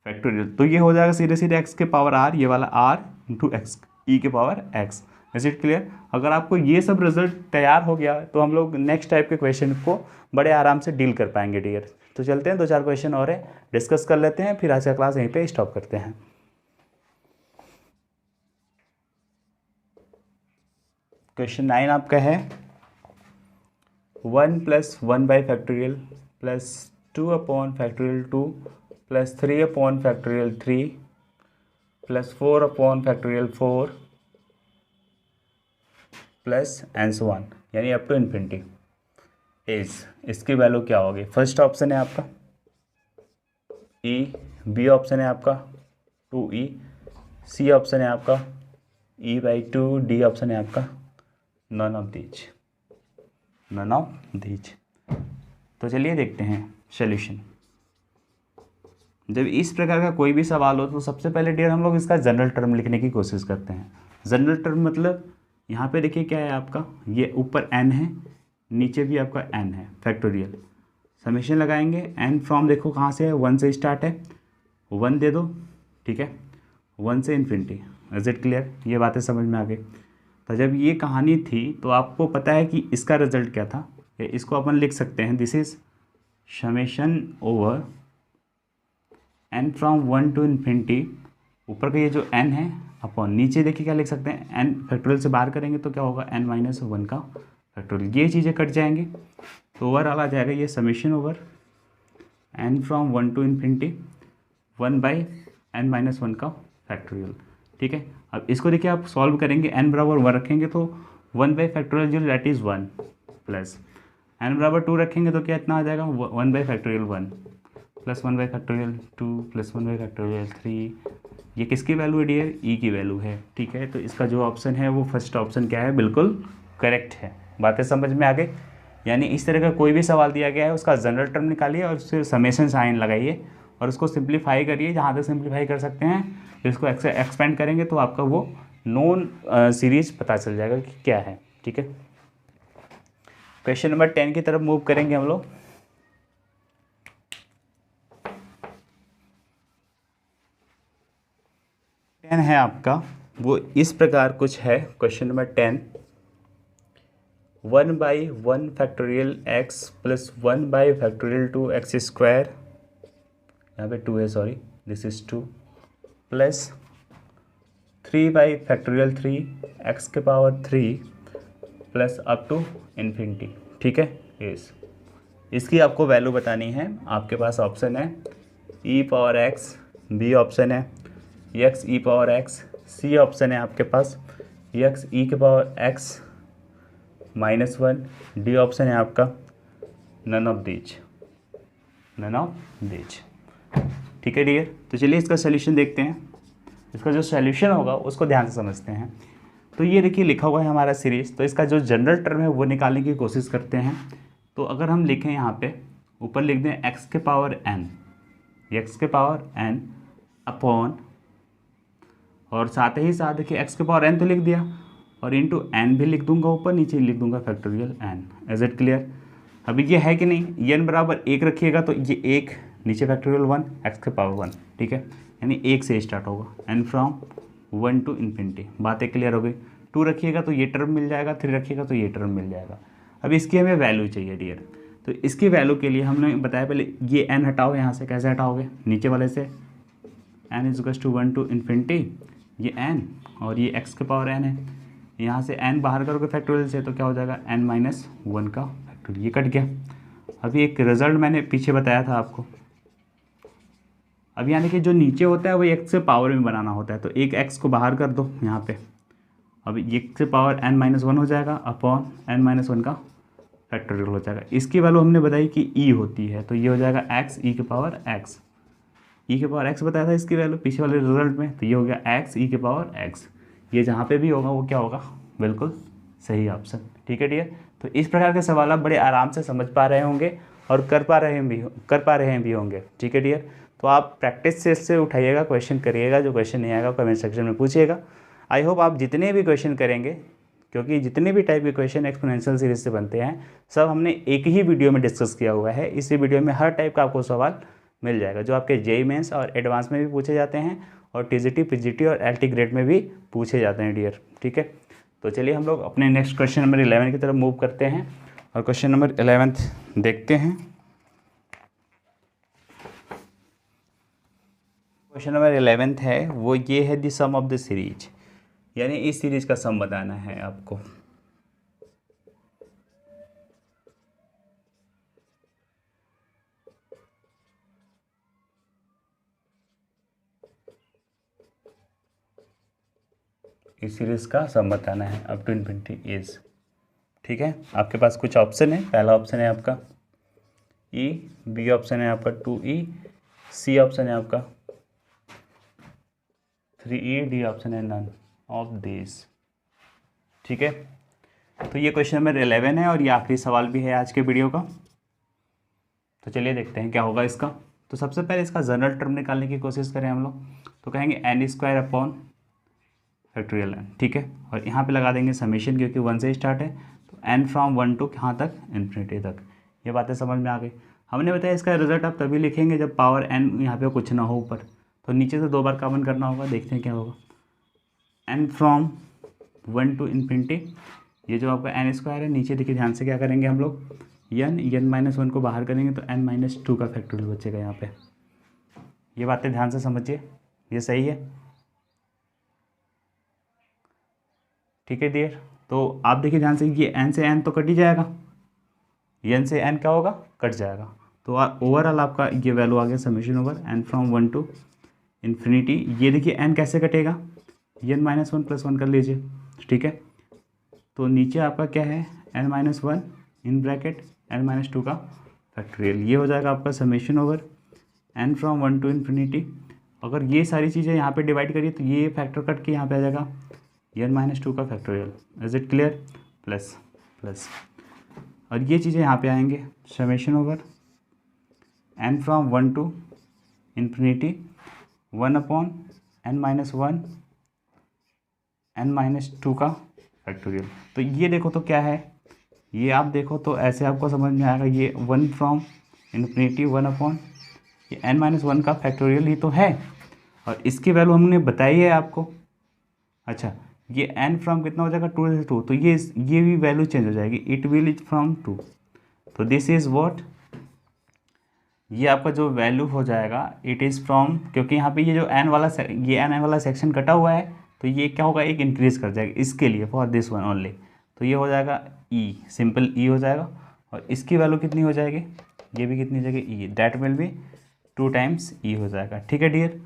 फैक्टोरियल, तो ये हो जाएगा सीधे सीधे एक्स के पावर r, ये वाला r इंटू एक्स ई के power x. Is it clear? अगर आपको ये सब रिजल्ट तैयार हो गया तो हम लोग नेक्स्ट टाइप के क्वेश्चन को बड़े आराम से डील कर पाएंगे डियर। तो चलते हैं, 2-4 क्वेश्चन और है, डिस्कस कर लेते हैं, फिर आज का क्लास यहीं पे स्टॉप करते हैं। क्वेश्चन 9 आपका है 1 + 1 by factorial plus 2 upon factorial 2 plus 3 upon factorial 3 plus 4 upon factorial 4 plus and so on, यानी अप टू इन्फिनिटी इज, इसकी वैल्यू क्या होगी? फर्स्ट ऑप्शन है आपका ई, बी ऑप्शन है आपका 2e, सी ऑप्शन है आपका e/2, डी ऑप्शन है आपका नन ऑफ दीज। तो चलिए देखते हैं सॉल्यूशन। जब इस प्रकार का कोई भी सवाल हो तो सबसे पहले डियर हम लोग इसका जनरल टर्म लिखने की कोशिश करते हैं। जनरल टर्म मतलब यहाँ पे देखिए क्या है आपका, ये ऊपर n है, नीचे भी आपका n है फैक्टोरियल। समेशन लगाएंगे, n फ्रॉम देखो कहाँ से है, 1 से स्टार्ट है, 1 दे दो। ठीक है, 1 से इन्फिनिटी। Is it clear? ये बातें समझ में आ गई। तो जब ये कहानी थी तो आपको पता है कि इसका रिजल्ट क्या था, इसको अपन लिख सकते हैं, this is summation over n from 1 to infinity, ऊपर का ये जो n है अपॉन नीचे देखिए क्या लिख सकते हैं, n फैक्टोरियल से बाहर करेंगे तो क्या होगा, n-1 का फैक्टोरियल। ये चीज़ें कट जाएंगी तो ओवरऑल आ जाएगा ये summation over n from 1 to infinity 1/n-1 का फैक्टोरियल। ठीक है, अब इसको देखिए आप सॉल्व करेंगे, n बराबर 1 रखेंगे तो 1/फैक्टोरियल जो दैट इज़ 1 प्लस n बराबर 2 रखेंगे तो क्या इतना आ जाएगा, 1/फैक्टोरियल 1 प्लस 1/फैक्टोरियल 2 प्लस 1/फैक्टोरियल 3। ये किसकी वैल्यू है डियर, ई की वैल्यू है। ठीक है, तो इसका जो ऑप्शन है वो फर्स्ट ऑप्शन क्या है, बिल्कुल करेक्ट है। बातें समझ में आ गई? यानी इस तरह का कोई भी सवाल दिया गया है उसका जनरल टर्म निकालिए और उससे समेशन साइन लगाइए और उसको सिंप्लीफाई करिए, जहाँ तक सिंप्लीफाई कर सकते हैं। फिर इसको एक्सपेंड करेंगे तो आपका वो नोन सीरीज पता चल जाएगा कि क्या है। ठीक है, क्वेश्चन नंबर 10 की तरफ मूव करेंगे हम लोग। है आपका वो इस प्रकार कुछ है, question number 10 1/1 factorial x plus 1/फैक्टोरियल 2x स्क्वायर, यहाँ पे 2 है सॉरी, दिस इज 2 प्लस 3/फैक्टोरियल 3 x के power 3 plus up to infinity. ठीक है, इसकी आपको वैल्यू बतानी है। आपके पास ऑप्शन है e power x, b option है x e power x, c option है आपके पास x e के पावर x -1, डी ऑप्शन है आपका नन ऑफ दीज। ठीक है डियर, तो चलिए इसका सॉल्यूशन देखते हैं। इसका जो सॉल्यूशन होगा उसको ध्यान से समझते हैं। तो ये देखिए लिखा हुआ है हमारा सीरीज, तो इसका जो जनरल टर्म है वो निकालने की कोशिश करते हैं। तो अगर हम लिखें यहाँ पे ऊपर लिख दें x के पावर n अपॉन, और साथ ही साथ देखिए x के पावर n तो लिख दिया और इंटू n भी लिख दूंगा, ऊपर नीचे लिख दूंगा factorial n। Is it clear? अभी ये है कि नहीं, n बराबर 1 रखिएगा तो ये 1 नीचे फैक्टोरियल 1 x के पावर 1। ठीक है, यानी 1 से स्टार्ट होगा n फ्रॉम 1 टू इन्फिनिटी। बातें क्लियर हो गई? 2 रखिएगा तो ये टर्म मिल जाएगा, 3 रखिएगा तो ये टर्म मिल जाएगा। अब इसकी हमें वैल्यू चाहिए डियर, तो इसकी वैल्यू के लिए हमने बताया पहले ये n हटाओ, यहाँ से कैसे हटाओगे, नीचे वाले से n = 1 टू इन्फिनिटी, ये n और ये x के पावर n है, यहाँ से n बाहर करोगे फैक्टोरियल से तो क्या हो जाएगा n-1 का फैक्टोरियल। ये कट गया। अभी एक रिजल्ट मैंने पीछे बताया था आपको, अब यानी कि जो नीचे होता है वो x से पावर में बनाना होता है, तो एक x को बाहर कर दो यहाँ पे। अब x से पावर n-1 हो जाएगा अपॉन n-1 का फैक्टोरियल हो जाएगा। इसकी वैल्यू हमने बताई कि e होती है, तो ये हो जाएगा x e के पावर x। e के पावर x बताया था इसकी वैल्यू पीछे वाले रिजल्ट में, तो ये हो गया x e के पावर x। ये जहाँ पे भी होगा वो क्या होगा, बिल्कुल सही ऑप्शन। ठीक है डियर, तो इस प्रकार के सवाल आप बड़े आराम से समझ पा रहे होंगे और कर पा रहे भी होंगे। ठीक है डियर, तो आप प्रैक्टिस से उठाइएगा, क्वेश्चन करिएगा, जो क्वेश्चन नहीं आएगा कमेंट सेक्शन में पूछिएगा। आई होप आप जितने भी क्वेश्चन करेंगे, क्योंकि जितने भी टाइप के क्वेश्चन एक्सपोनेंशियल सीरीज से बनते हैं सब हमने एक ही वीडियो में डिस्कस किया हुआ है। इसी वीडियो में हर टाइप का आपको सवाल मिल जाएगा जो आपके जेईई मेंस और एडवांस में भी पूछे जाते हैं और टीजीटी पीजीटी और एलटी ग्रेड में भी पूछे जाते हैं डियर। ठीक है, तो चलिए हम लोग अपने नेक्स्ट क्वेश्चन नंबर 11 की तरफ मूव करते हैं और क्वेश्चन नंबर 11 देखते हैं। क्वेश्चन नंबर 11 है वो ये है the sum of the series, यानी इस सीरीज का सम बताना है आपको। इस सीरीज का सम बताना है अप टू इन्फिनिटी इज। ठीक है, आपके पास कुछ ऑप्शन है। पहला ऑप्शन है आपका ई, बी ऑप्शन है आपका 2e, सी ऑप्शन है आपका 3e, डी ऑप्शन है नन ऑफ दिस। ठीक है, तो ये क्वेश्चन नंबर 11 है और ये आखिरी सवाल भी है आज के वीडियो का। तो चलिए देखते हैं क्या होगा इसका। तो सबसे पहले इसका जनरल टर्म निकालने की कोशिश करें हम लोग, तो कहेंगे n² अपॉन फैक्टोरियल n। ठीक है, और यहाँ पे लगा देंगे समेशन, क्योंकि 1 से स्टार्ट है, तो n फ्रॉम 1 टू कहाँ तक, इन्फिनिटी तक। ये बातें समझ में आ गई। हमने बताया इसका रिजल्ट आप तभी लिखेंगे जब पावर n यहाँ पे कुछ ना हो ऊपर, तो नीचे से 2 बार कॉमन करना होगा। देखते हैं क्या होगा। n फ्रॉम 1 टू इन्फिनिटी, ये जो आपका n² है, नीचे देखिए ध्यान से क्या करेंगे हम लोग, n-1 को बाहर करेंगे तो n-2 का फैक्टोरियल बचेगा यहाँ पे। ये बातें ध्यान से समझिए, ये सही है। ठीक है डियर, तो आप देखिए ध्यान से, ये n से n तो कट ही जाएगा, n से n क्या होगा, कट जाएगा। तो ओवरऑल आपका ये वैल्यू आ गया summation over n from 1 to infinity. ये देखिए n कैसे कटेगा, n-1 + 1 कर लीजिए। ठीक है, तो नीचे आपका क्या है, n-1 इन ब्रैकेट n-2 का फैक्टोरियल। ये हो जाएगा आपका summation over n from 1 to infinity. अगर ये सारी चीज़ें यहाँ पे डिवाइड करिए तो ये फैक्टर कट के यहाँ पे आ जाएगा n-2 का factorial. Is it clear, plus plus, और ये चीज़ें यहाँ पे आएंगे summation over n from 1 to infinity 1 upon n-1 n-2 का फैक्टोरियल। तो ये देखो तो क्या है, ये आप देखो तो ऐसे आपको समझ में आएगा, ये 1 फ्रॉम इन्फिनिटी 1 अपॉन ये n-1 का फैक्टोरियल ही तो है, और इसकी वैल्यू हमने बताई है आपको। अच्छा, ये n फ्रॉम कितना हो जाएगा, 2 से 2, तो ये भी वैल्यू चेंज हो जाएगी, इट विल इज फ्रॉम 2। तो दिस इज़ व्हाट, ये आपका जो वैल्यू हो जाएगा इट इज़ फ्रॉम, क्योंकि यहाँ पे ये जो n वाला सेक्शन कटा हुआ है, तो ये क्या होगा, एक इंक्रीज कर जाएगा इसके लिए, फॉर दिस वन ओनली। तो ये हो जाएगा e, सिंपल e हो जाएगा, और इसकी वैल्यू कितनी हो जाएगी, ये भी कितनी हो जाएगी, e, that will be 2 times e हो जाएगा। ठीक है डियर,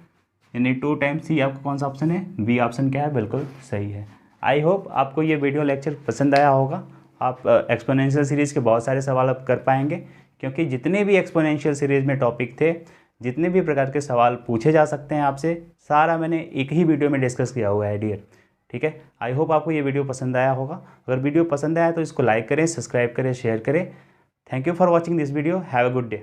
यानी 2 टाइम्स e आपका कौन सा ऑप्शन है, बी ऑप्शन क्या है, बिल्कुल सही है। आई होप आपको ये वीडियो लेक्चर पसंद आया होगा। आप एक्सपोनेंशियल सीरीज़ के बहुत सारे सवाल अब कर पाएंगे, क्योंकि जितने भी एक्सपोनेंशियल सीरीज़ में टॉपिक थे, जितने भी प्रकार के सवाल पूछे जा सकते हैं आपसे, सारा मैंने एक ही वीडियो में डिस्कस किया हुआ है डियर। ठीक है, आई होप आपको ये वीडियो पसंद आया होगा। अगर वीडियो पसंद आया तो इसको लाइक करें, सब्सक्राइब करें, शेयर करें। Thank you for watching this video, have a good day.